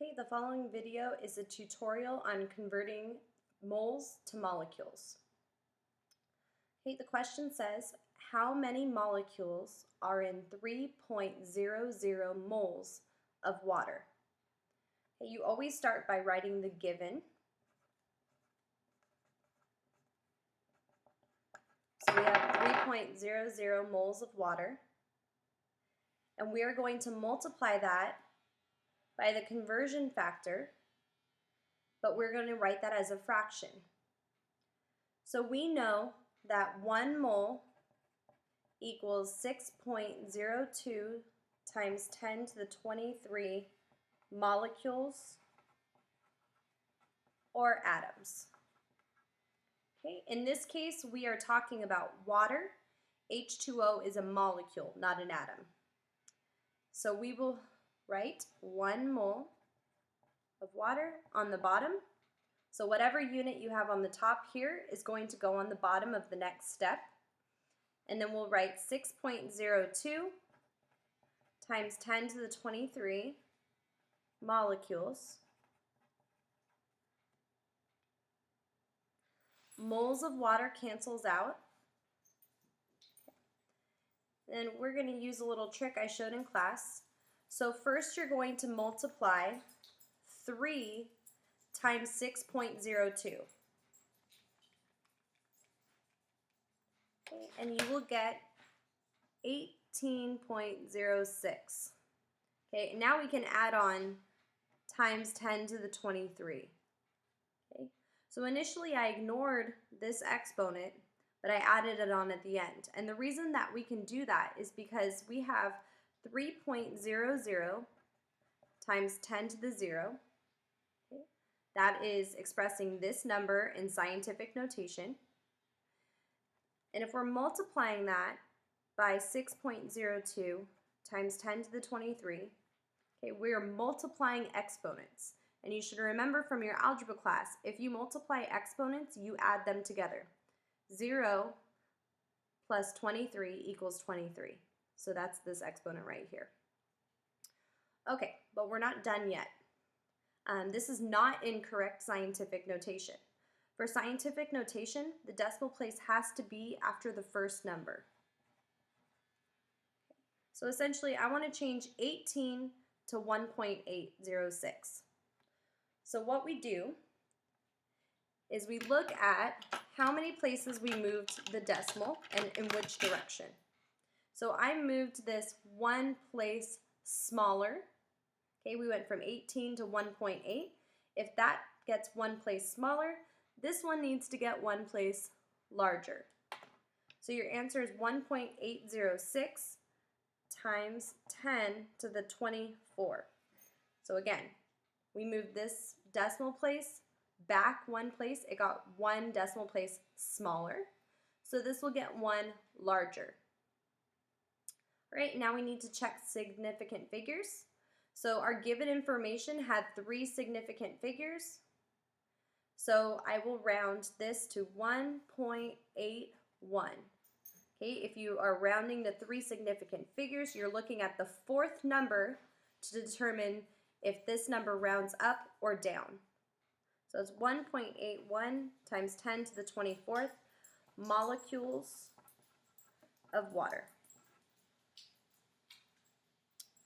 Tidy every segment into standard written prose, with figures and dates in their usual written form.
Okay, the following video is a tutorial on converting moles to molecules. Okay, the question says, how many molecules are in 3.00 moles of water? Okay, you always start by writing the given. So we have 3.00 moles of water, and we are going to multiply that by the conversion factor, but we're going to write that as a fraction. So we know that 1 mole equals 6.02 times 10 to the 23 molecules or atoms. Okay, in this case, we are talking about water. H2O is a molecule, not an atom. So we will write 1 mole of water on the bottom. So whatever unit you have on the top here is going to go on the bottom of the next step. And then we'll write 6.02 times 10 to the 23 molecules. Moles of water cancels out. Then we're going to use a little trick I showed in class. So first you're going to multiply 3 times 6.02. Okay, and you will get 18.06. Okay, and now we can add on times 10 to the 23. Okay, so initially I ignored this exponent, but I added it on at the end. And the reason that we can do that is because we have 3.00 times 10 to the 0. Okay, that is expressing this number in scientific notation. And if we're multiplying that by 6.02 times 10 to the 23, okay, we're multiplying exponents. And you should remember from your algebra class, if you multiply exponents, you add them together. 0 plus 23 equals 23. So that's this exponent right here. Okay, but we're not done yet. This is not in correct scientific notation. For scientific notation, the decimal place has to be after the first number. So essentially, I want to change 18 to 1.806. So what we do is we look at how many places we moved the decimal and in which direction. So I moved this one place smaller. Okay, we went from 18 to 1.8. If that gets one place smaller, this one needs to get one place larger. So your answer is 1.806 times 10 to the 24. So again, we moved this decimal place back one place. It got one decimal place smaller. So this will get one larger. All right, now we need to check significant figures. So our given information had 3 significant figures. So I will round this to 1.81. Okay, if you are rounding to 3 significant figures, you're looking at the 4th number to determine if this number rounds up or down. So it's 1.81 times 10 to the 24th molecules of water.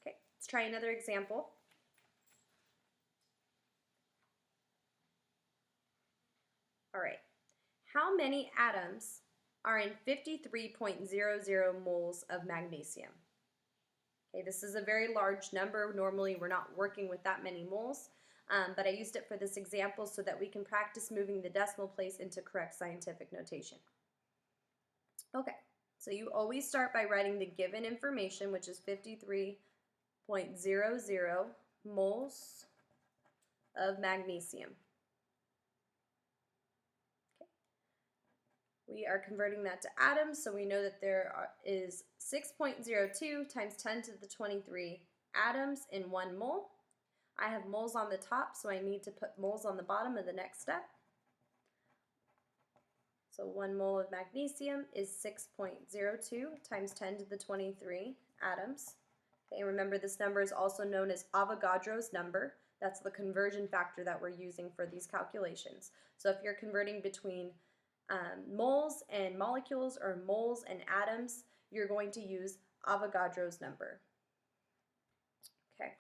Okay, let's try another example. All right, how many atoms are in 53.00 moles of magnesium? Okay, this is a very large number. Normally we're not working with that many moles, but I used it for this example so that we can practice moving the decimal place into correct scientific notation. Okay, so you always start by writing the given information, which is 53.00 moles of magnesium. We are converting that to atoms, so we know that there is 6.02 times 10 to the 23 atoms in 1 mole. I have moles on the top, so I need to put moles on the bottom of the next step. So 1 mole of magnesium is 6.02 times 10 to the 23 atoms. Okay, remember this number is also known as Avogadro's number. That's the conversion factor that we're using for these calculations. So if you're converting between moles and molecules or moles and atoms, you're going to use Avogadro's number. Okay,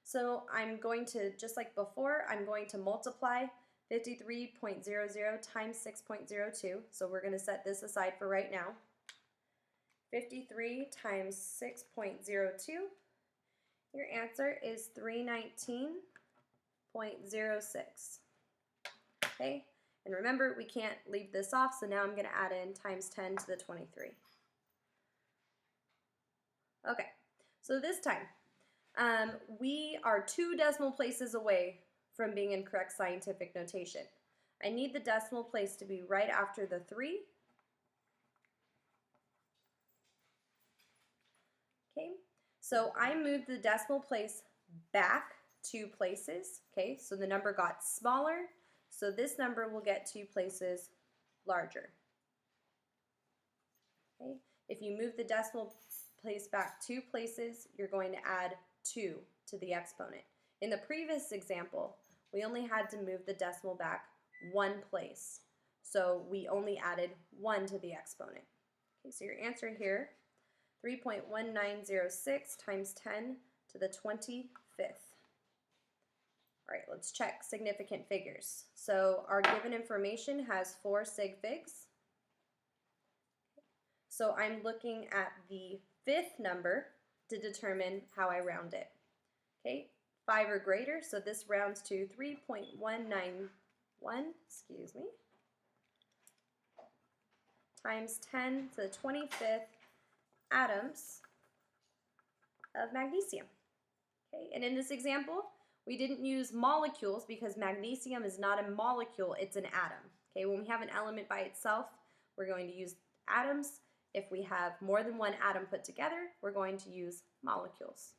so I'm going to, just like before, I'm going to multiply 53.00 times 6.02. So we're going to set this aside for right now. 53 times 6.02. Your answer is 319.06. Okay, and remember we can't leave this off, so now I'm going to add in times 10 to the 23. Okay, so this time we are 2 decimal places away from being in correct scientific notation. I need the decimal place to be right after the 3. Okay, so I moved the decimal place back 2 places. Okay, so the number got smaller, so this number will get 2 places larger. Okay, if you move the decimal place back 2 places, you're going to add 2 to the exponent. In the previous example, we only had to move the decimal back 1 place, so we only added 1 to the exponent. Okay, so your answer here, 3.1906 times 10 to the 25th. All right, let's check significant figures. So our given information has 4 sig figs. So I'm looking at the 5th number to determine how I round it. Okay, 5 or greater, so this rounds to 3.191, excuse me, times 10 to the 25th atoms of magnesium. Okay, and in this example, we didn't use molecules because magnesium is not a molecule, it's an atom. Okay, when we have an element by itself, we're going to use atoms. If we have more than one atom put together, we're going to use molecules.